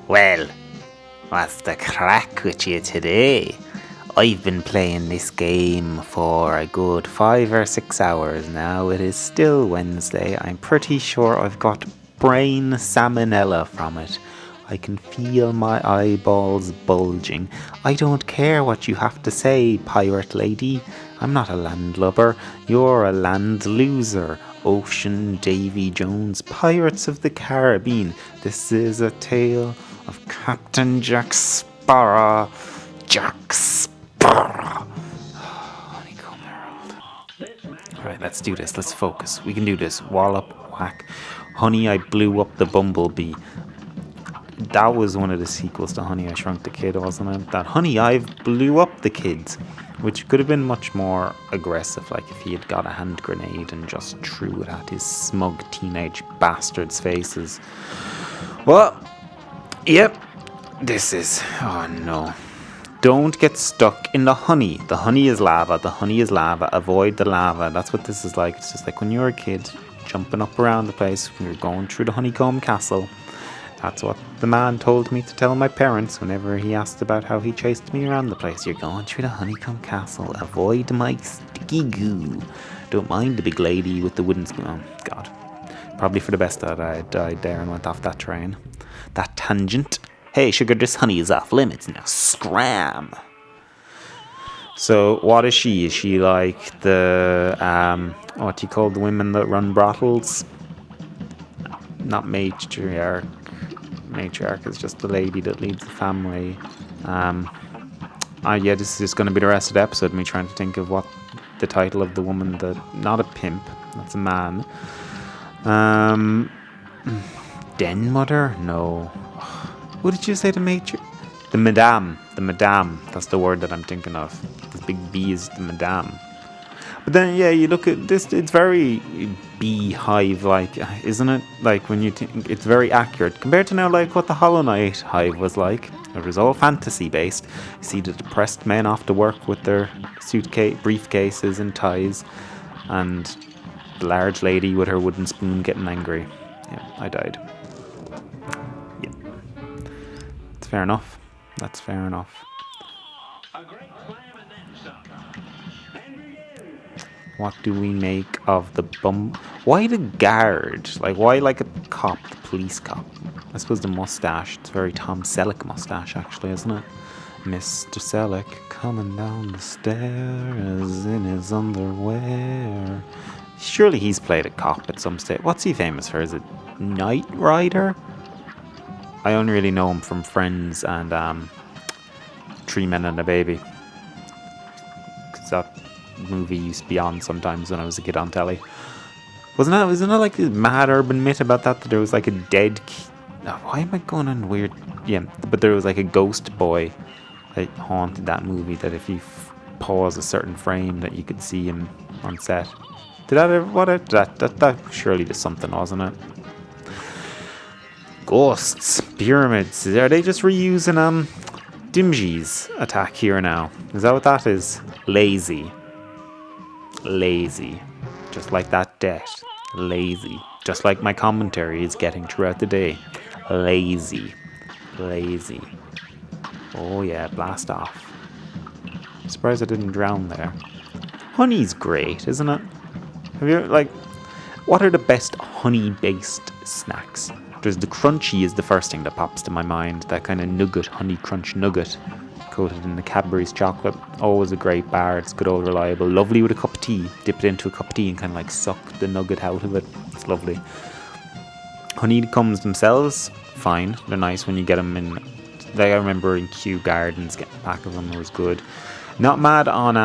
Well, what's the crack with you today? I've been playing this game for a good 5 or 6 hours now. It is still Wednesday. I'm pretty sure I've got brain salmonella from it. I can feel my eyeballs bulging. I don't care what you have to say, pirate lady. I'm not a landlubber. You're a land loser. Ocean Davy Jones, Pirates of the Caribbean. This is a tale of Captain Jack Sparrow. Jack Sparrow. Honeycomb Herald. Alright, let's do this. Let's focus. We can do this. Wallop, whack. Honey, I blew up the bumblebee. That was one of the sequels to Honey, I Shrunk the Kid, wasn't it? That Honey, I blew up the kids. Which could have been much more aggressive, like if he had got a hand grenade and just threw it at his smug teenage bastards' faces. Well, yep, this is... Oh no. Don't get stuck in the honey. The honey is lava. The honey is lava. Avoid the lava. That's what this is like. It's just like when you were a kid, jumping up around the place. We were going through the honeycomb castle. That's what the man told me to tell my parents whenever he asked about how he chased me around the place. You're going through the honeycomb castle. Avoid my sticky goo. Don't mind the big lady with the wooden spoon. Oh, God. Probably for the best that I died there and went off that train. That tangent. Hey, sugar, this honey is off limits now. Scram. So, what is she? Is she like the, what do you call the women that run brothels? Not matriarch. Matriarch is just the lady that leads the family. Yeah, this is just going to be the rest of the episode, me trying to think of what the title of the woman that... Not a pimp, that's a man. Den mother? No. What did you say, the matriarch? The madame. The madame. That's the word that I'm thinking of. This big B is the madame. But then, yeah, you look at this, it's very beehive-like, isn't it? Like, when you think, it's very accurate, compared to now, like, what the Hollow Knight hive was like. It was all fantasy-based. You see the depressed men off to work with their briefcases and ties, and the large lady with her wooden spoon getting angry. Yeah, I died. Yeah. That's fair enough. That's fair enough. What do we make of the bum? Why the guard? Like, why like a cop, the police cop? I suppose the mustache. It's very Tom Selleck mustache, actually, isn't it? Mr. Selleck coming down the stairs in his underwear. Surely he's played a cop at some stage. What's he famous for? Is it Knight Rider? I only really know him from Friends and 3 Men and a Baby. Because that movie used to be on sometimes when I was a kid on telly. Wasn't it like a mad urban myth about that there was like a dead why am I going on weird? Yeah, but there was like a ghost boy that haunted that movie, that if you pause a certain frame that you could see him on set. Did that ever, that surely did something, wasn't it? Ghosts, pyramids, are they just reusing Dimji's attack here now? Is that what that is? Lazy. Just like that debt. Lazy. Just like my commentary is getting throughout the day. Lazy. Oh yeah, blast off. I'm surprised I didn't drown there. Honey's great, isn't it? Have you, like, what are the best honey-based snacks? There's the crunchy is the first thing that pops to my mind. That kind of nugget, honey crunch nugget, coated in the Cadbury's chocolate. Always a great bar. It's good, old reliable. Lovely with a cup of tea. Dip it into a cup of tea and kind of like suck the nugget out of it. It's lovely. Honeycombs themselves, fine. They're nice when you get them in. Like, I remember in Kew Gardens getting a pack of them. It was good. Not mad on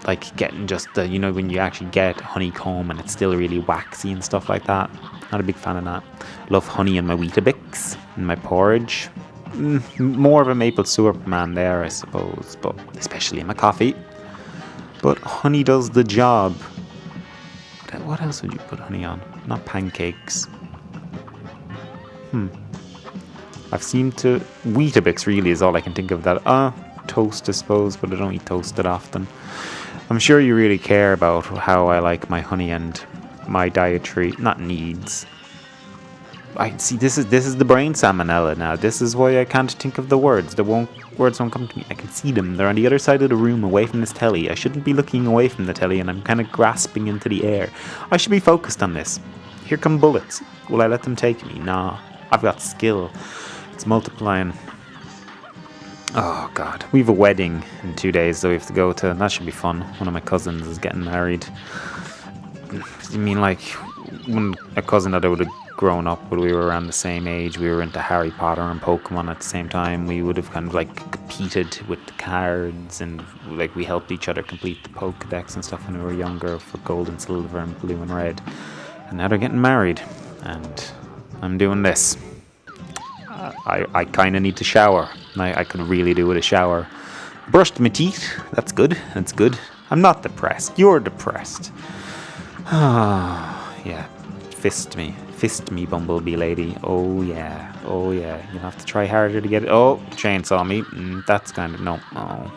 like getting just the, you know, when you actually get honeycomb and it's still really waxy and stuff like that. Not a big fan of that. Love honey in my Weetabix and my porridge. More of a maple syrup man there, I suppose, but especially in my coffee. But honey does the job. What else would you put honey on? Not pancakes. I've seemed to... Weetabix really is all I can think of that. Toast, I suppose, but I don't eat toast that often. I'm sure you really care about how I like my honey and my dietary, not needs. I see. This is the brain salmonella now. This is why I can't think of the words. Words won't come to me. I can see them. They're on the other side of the room, away from this telly. I shouldn't be looking away from the telly, and I'm kind of grasping into the air. I should be focused on this. Here come bullets. Will I let them take me? Nah. I've got skill. It's multiplying. Oh God, we have a wedding in 2 days that we have to go to. That should be fun. One of my cousins is getting married. You mean like when a cousin that I would have grown up with, we were around the same age, we were into Harry Potter and Pokemon at the same time, we would have kind of like competed with the cards, and like we helped each other complete the Pokedex and stuff when we were younger for gold and silver and blue and red. And now they're getting married, and I'm doing this. I kind of need to shower. I could really do with a shower. Brushed my teeth. That's good. That's good. I'm not depressed. You're depressed. Ah, yeah. Fist me, bumblebee lady. Oh yeah. Oh yeah. You'll have to try harder to get it. Oh, chainsaw me. That's kind of no. Oh.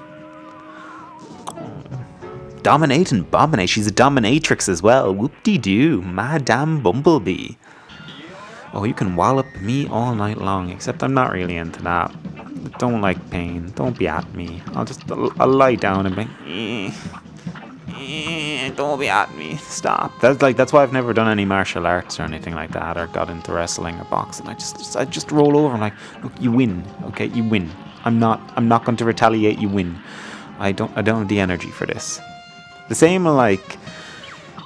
Dominate and Bominate. She's a dominatrix as well. Whoop-de-doo. Madame Bumblebee. Oh, you can wallop me all night long, except I'm not really into that. Don't like pain. Don't be at me. I'll lie down and be don't be at me. Stop. That's why I've never done any martial arts or anything like that, or got into wrestling or boxing. I just roll over and like, look, you win. Okay, you win. I'm not going to retaliate. You win. I don't have the energy for this. The same like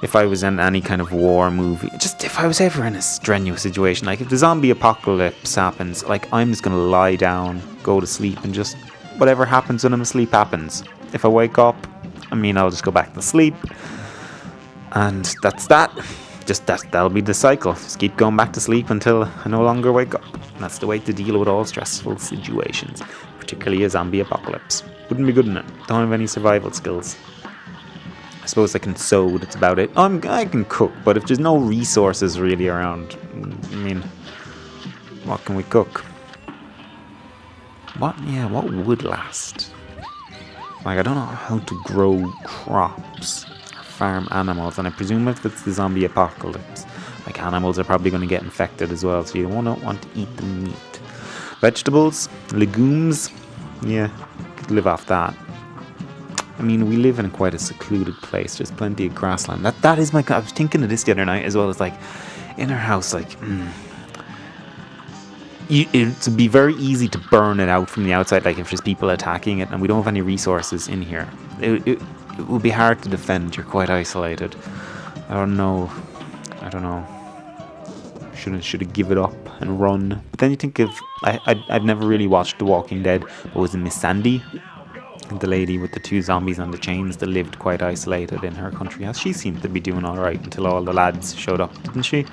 if I was in any kind of war movie, just if I was ever in a strenuous situation, like if the zombie apocalypse happens, like I'm just gonna lie down, go to sleep, and just whatever happens when I'm asleep happens. If I wake up, I'll just go back to sleep, and that's that. That'll be the cycle. Just keep going back to sleep until I no longer wake up. And that's the way to deal with all stressful situations, particularly a zombie apocalypse. Wouldn't be good in it. Don't have any survival skills. I suppose I can sew, that's about it. I can cook, but if there's no resources really around, what can we cook? What would last? Like, I don't know how to grow crops or farm animals, and I presume if it's the zombie apocalypse, like animals are probably going to get infected as well, so you don't want to eat the meat. Vegetables, legumes, yeah, could live off that. We live in quite a secluded place. There's plenty of grassland. That is my... I was thinking of this the other night as well. As like, in our house, like... it would be very easy to burn it out from the outside, like if there's people attacking it and we don't have any resources in here. It would be hard to defend. You're quite isolated. I don't know. Should have give it up and run. But then you think of... I've never really watched The Walking Dead, but was it Miss Sandy? The lady with the 2 zombies on the chains that lived quite isolated in her country house. She seemed to be doing alright until all the lads showed up, didn't she?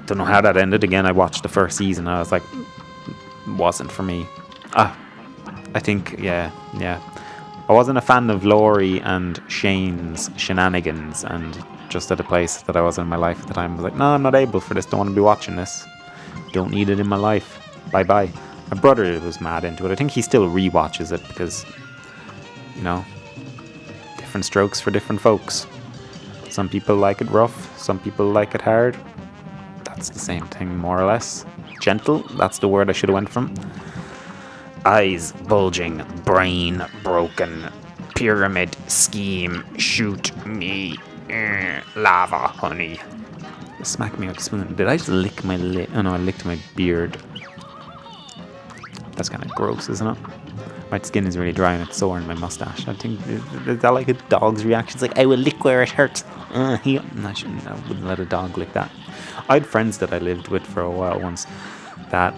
Don't know how that ended. Again, I watched the first season and I was like, wasn't for me. I think, yeah. I wasn't a fan of Laurie and Shane's shenanigans, and just at a place that I was in my life at the time, I was like, no, I'm not able for this. Don't want to be watching this. Don't need it in my life. Bye-bye. My brother was mad into it. I think he still rewatches it because... different strokes for different folks. Some people like it rough, some people like it hard. That's the same thing, more or less. Gentle, that's the word I should have went from. Eyes bulging, brain broken, pyramid scheme, shoot me, lava honey. Smack me with a spoon. Did I just lick my lip? Oh no, I licked my beard. That's kind of gross, isn't it? My skin is really dry and it's sore in my mustache. I think, is that like a dog's reaction? It's like, I will lick where it hurts. I wouldn't let a dog lick that. I had friends that I lived with for a while once that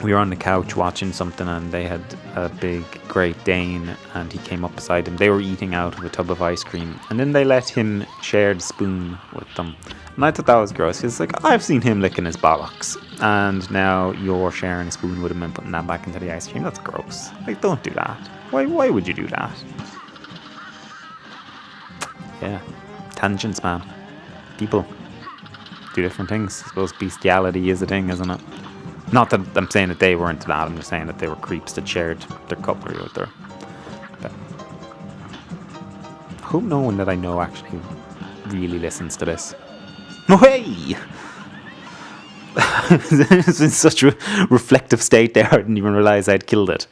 we were on the couch watching something and they had a big Great Dane and he came up beside them. They were eating out of a tub of ice cream and then they let him share the spoon with them. And I thought that was gross. It's like, I've seen him licking his bollocks and now you're sharing a spoon with him and putting that back into the ice cream. That's gross. Like, don't do that. Why would you do that? Yeah. Tangents, man. People do different things. I suppose bestiality is a thing, isn't it? Not that I'm saying that they were into that. I'm just saying that they were creeps that shared their cutlery with her. But I hope no one that I know actually really listens to this. No way! It's in such a reflective state there, I didn't even realize I'd killed it.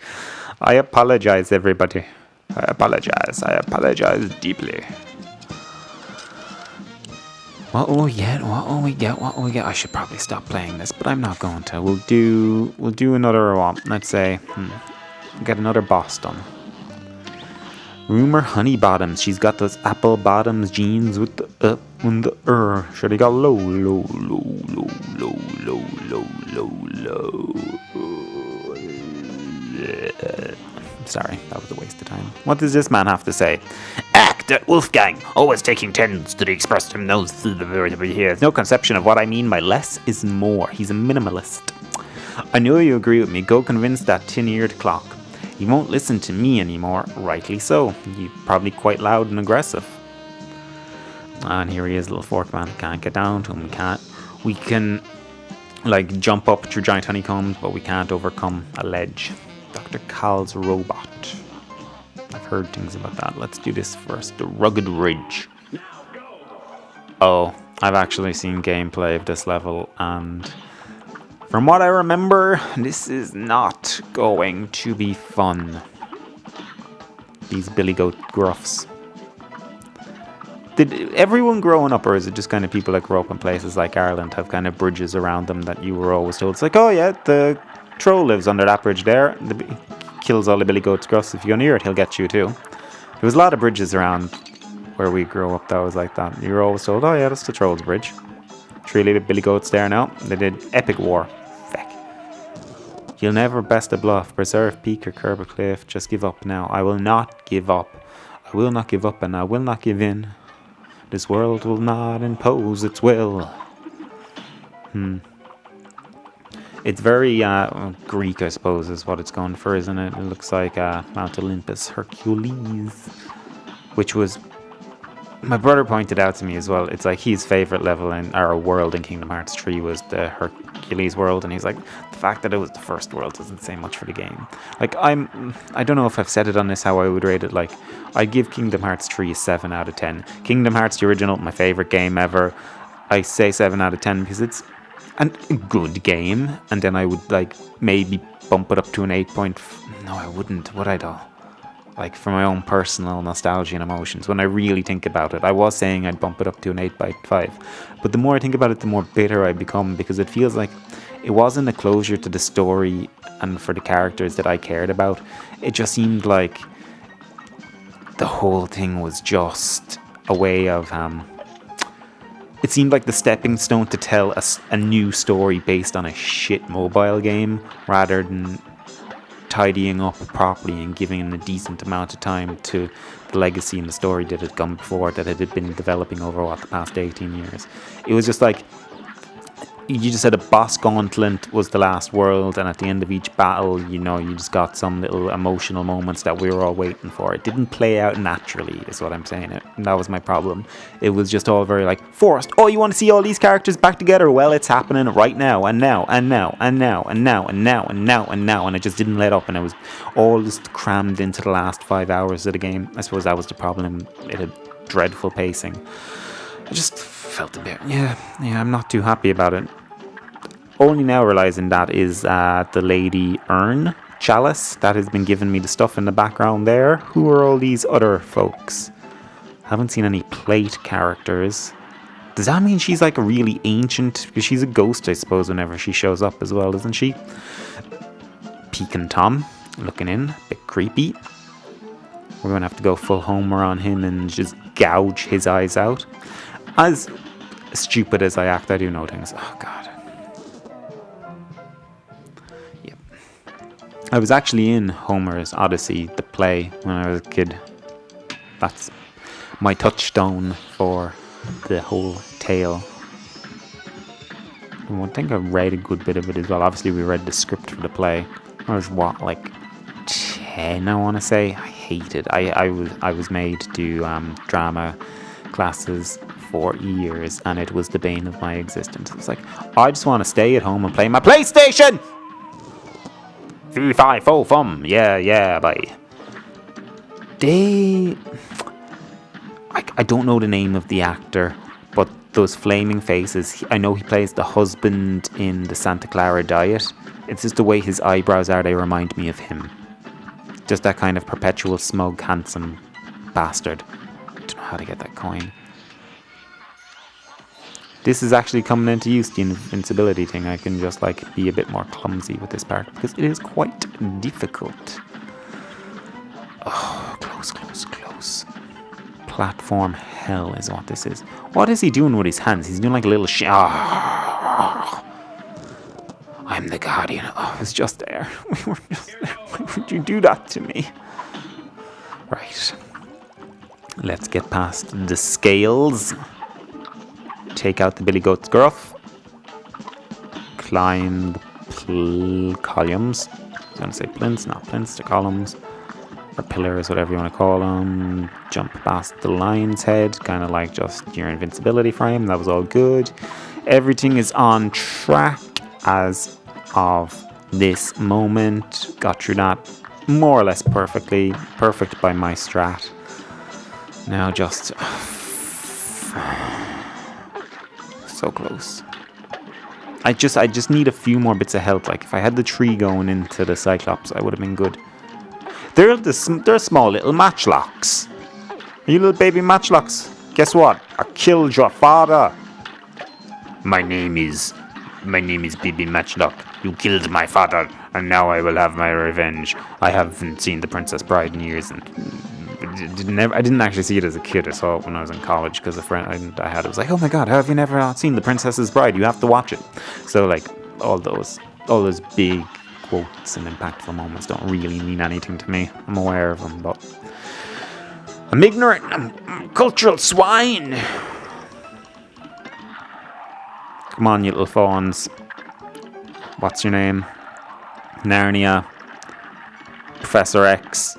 I apologize, everybody. I apologize deeply. What will we get? What will we get? What will we get? I should probably stop playing this, but I'm not going to. We'll do another one. Let's say, get another boss done. Rumor Honeybottoms. She's got those apple bottoms jeans with the up and the Should have got low. Sorry, that was a waste of time. What does this man have to say? That Wolfgang, always taking tends to the express him knows he has no conception of what I mean by less is more. He's a minimalist. I know you agree with me. Go convince that tin-eared clock. He won't listen to me anymore. Rightly so. He's probably quite loud and aggressive. And here he is, little fork man. Can't get down to him. We can like jump up through giant honeycombs, but we can't overcome a ledge. Dr. Cal's robot. I've heard things about that. Let's do this first. The Rugged Ridge. Oh, I've actually seen gameplay of this level, and from what I remember, this is not going to be fun. These billy goat gruffs. Did everyone growing up, or is it just kind of people that grow up in places like Ireland have kind of bridges around them that you were always told, it's like, oh yeah, the troll lives under that bridge there. Kills all the billy goats gruffs. If you go near it, he'll get you too. There was a lot of bridges around where we grew up that was like that. You were always told, oh yeah, that's the Trolls Bridge. 3 little billy goats there now. They did epic war. Feck. You'll never best a bluff, preserve peak or curb a cliff. Just give up now. I will not give up. I will not give up and I will not give in. This world will not impose its will. It's very Greek, I suppose, is what it's going for, isn't it? It looks like Mount Olympus, Hercules, which was, my brother pointed out to me as well, it's like his favourite level in our world in Kingdom Hearts 3 was the Hercules world, and he's like, the fact that it was the first world doesn't say much for the game. Like, I don't know if I've said it on this, how I would rate it. Like, I'd give Kingdom Hearts 3 a 7 out of 10. Kingdom Hearts, the original, my favourite game ever. I say 7 out of 10 because it's a good game, and then I would like maybe bump it up to an 8 point. No, I wouldn't, would I though? Like, for my own personal nostalgia and emotions, when I really think about it, I was saying I'd bump it up to an 8/5, but the more I think about it, the more bitter I become, because it feels like it wasn't a closure to the story and for the characters that I cared about. It just seemed like the whole thing was just a way of it seemed like the stepping stone to tell a new story based on a shit mobile game, rather than tidying up properly and giving it a decent amount of time to the legacy and the story that had gone before, that it had been developing over the past 18 years. It was just like, you just said a boss gauntlet was the last world, and at the end of each battle, you know, you just got some little emotional moments that we were all waiting for. It didn't play out naturally, is what I'm saying. And that was my problem. It was just all very like, forced. Oh, you want to see all these characters back together? Well, it's happening right now, and now, and now, and now, and now, and now, and now, and now, and it just didn't let up, and it was all just crammed into the last 5 hours of the game. I suppose that was the problem. It had dreadful pacing. I just felt a bit, yeah, I'm not too happy about it. Only now realizing that is the Lady Urn Chalice that has been giving me the stuff in the background there. Who are all these other folks? Haven't seen any plate characters. Does that mean she's like a really ancient? Because she's a ghost, I suppose, whenever she shows up as well, isn't she? Pekin Tom looking in, a bit creepy. We're going to have to go full Homer on him and just gouge his eyes out. As stupid as I act, I do know things. Oh, God. Yep. I was actually in Homer's Odyssey, the play, when I was a kid. That's my touchstone for the whole tale. I think I read a good bit of it as well. Obviously, we read the script for the play. I was, like 10, I want to say. I hated. I was made to do drama classes for years, and it was the bane of my existence. It was like, I just want to stay at home and play my PlayStation! Fee, fi, fo, fum. Yeah, bye. I don't know the name of the actor, but those flaming faces. I know he plays the husband in the Santa Clara Diet. It's just the way his eyebrows are, they remind me of him. Just that kind of perpetual smug, handsome bastard. I don't know how to get that coin. This is actually coming into use, the invincibility thing. I can just like be a bit more clumsy with this part because it is quite difficult. Oh, close, close, close. Platform hell is what this is. What is he doing with his hands? He's doing like a little I'm the guardian. Oh, I was just there. We were just there. Why would you do that to me? Right. Let's get past the scales. Take out the Billy Goat's Gruff. Climb the columns. I'm going to say plinths, not plinths, the columns. Or pillars, whatever you want to call them. Jump past the lion's head. Kind of like just your invincibility frame. That was all good. Everything is on track as of this moment. Got through that more or less perfectly. Perfect by my strat. Now just... so close. I just need a few more bits of health. Like if I had the tree going into the Cyclops, I would have been good. They're small little matchlocks. You little baby matchlocks. Guess what? I killed your father. My name is Baby Matchlock. You killed my father, and now I will have my revenge. I haven't seen The Princess Bride in years, and I didn't actually see it as a kid. I saw it when I was in college because a friend I had was like, "Oh my God, how have you never seen The Princess's Bride? You have to watch it." So like all those big quotes and impactful moments don't really mean anything to me. I'm aware of them, but I'm ignorant. I'm a cultural swine. Come on, you little fawns. What's your name? Narnia. Professor X.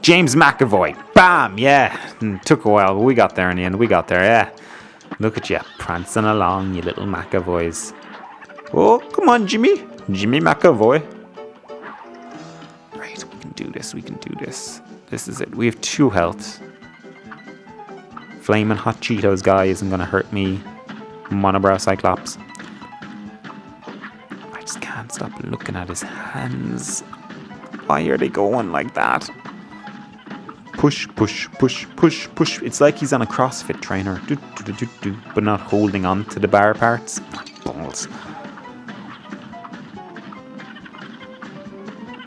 James McAvoy. Bam! Yeah. Took a while, but we got there in the end. We got there, yeah. Look at you, prancing along, you little McAvoys. Oh, come on, Jimmy. Jimmy McAvoy. Right, we can do this. We can do this. This is it. We have 2 health. Flamin' Hot Cheetos guy isn't going to hurt me. Monobrow Cyclops. I just can't stop looking at his hands. Why are they going like that? Push, push, push, push, push. It's like he's on a CrossFit trainer. Do, do, do, do, but not holding on to the bar parts. Balls.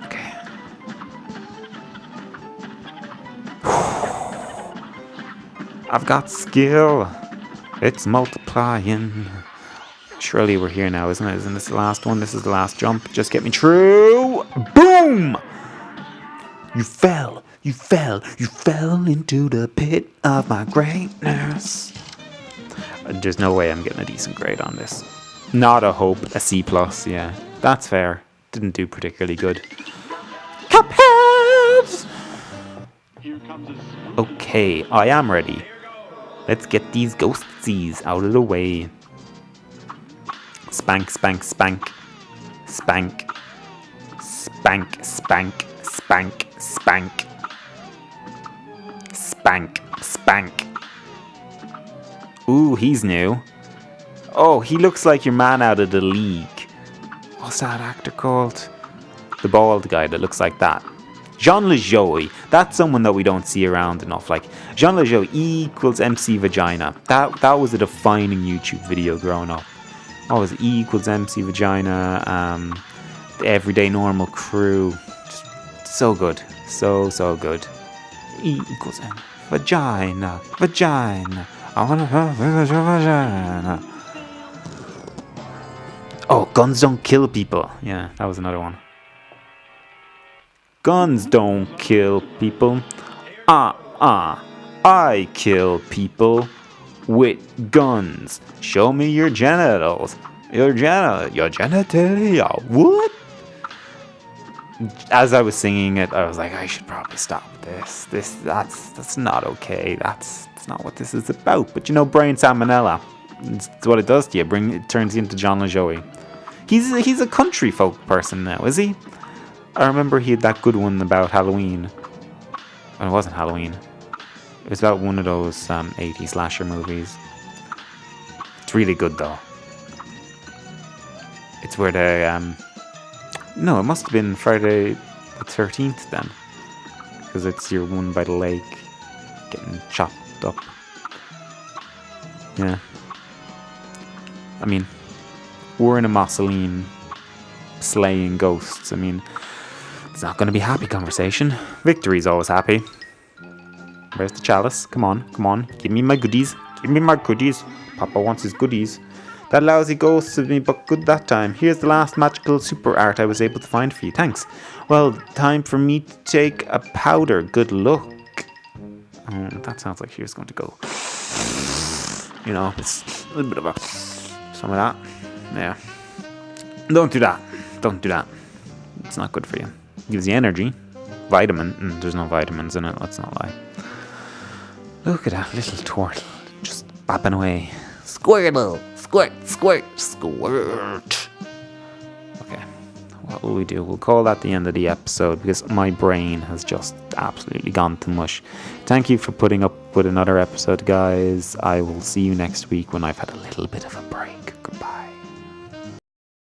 Okay. I've got skill. It's multiplying. Surely we're here now, isn't it? Isn't this the last one? This is the last jump. Just get me through. Boom! You fell. You fell. You fell into the pit of my greatness. There's no way I'm getting a decent grade on this. Not a hope. A C+. Yeah, that's fair. Didn't do particularly good. Cuphead! Okay, I am ready. Let's get these ghostsies out of the way. Spank, spank, spank. Spank. Spank, spank, spank, spank. Spank, spank. Ooh, he's new. Oh, he looks like your man out of The League. What's that actor called? The bald guy that looks like that. Jean LeJoy. That's someone that we don't see around enough. Like, Jean LeJoy equals MC Vagina. That was a defining YouTube video growing up. What was it? E equals MC Vagina. The Everyday Normal Crew. Just so good. So good. E equals M. Vagina. Vagina. I wanna have a vagina. Oh, guns don't kill people. Yeah, that was another one. Guns don't kill people. I kill people with guns. Show me your genitals. Your genitalia. What? As I was singing it, I was like, I should probably stop this. That's not okay. That's not what this is about. But you know, brain salmonella. It's what it does to you. It turns you into John LeJoy. He's a country folk person now, is he? I remember he had that good one about Halloween. Well, it wasn't Halloween. It was about one of those 80s slasher movies. It's really good though. It's where they no, it must have been Friday the 13th then, because it's your one by the lake getting chopped up. Yeah. I mean, we're in a mausoleum slaying ghosts. I mean, it's not going to be a happy conversation. Victory's always happy. Where's the chalice? Come on, come on. Give me my goodies. Give me my goodies. Papa wants his goodies. That lousy ghost did me but good that time. Here's the last magical super art I was able to find for you. Thanks. Well, time for me to take a powder. Good luck. Oh, that sounds like she was going to go. You know, it's a little bit of a... some of that. Yeah. Don't do that. Don't do that. It's not good for you. It gives you energy. Vitamin. There's no vitamins in it. Let's not lie. Look at that little turtle. Just bapping away. Squirtle. Squirt. Squirt. Squirt. Okay. What will we do? We'll call that the end of the episode because my brain has just absolutely gone to mush. Thank you for putting up with another episode, guys. I will see you next week when I've had a little bit of a break. Goodbye.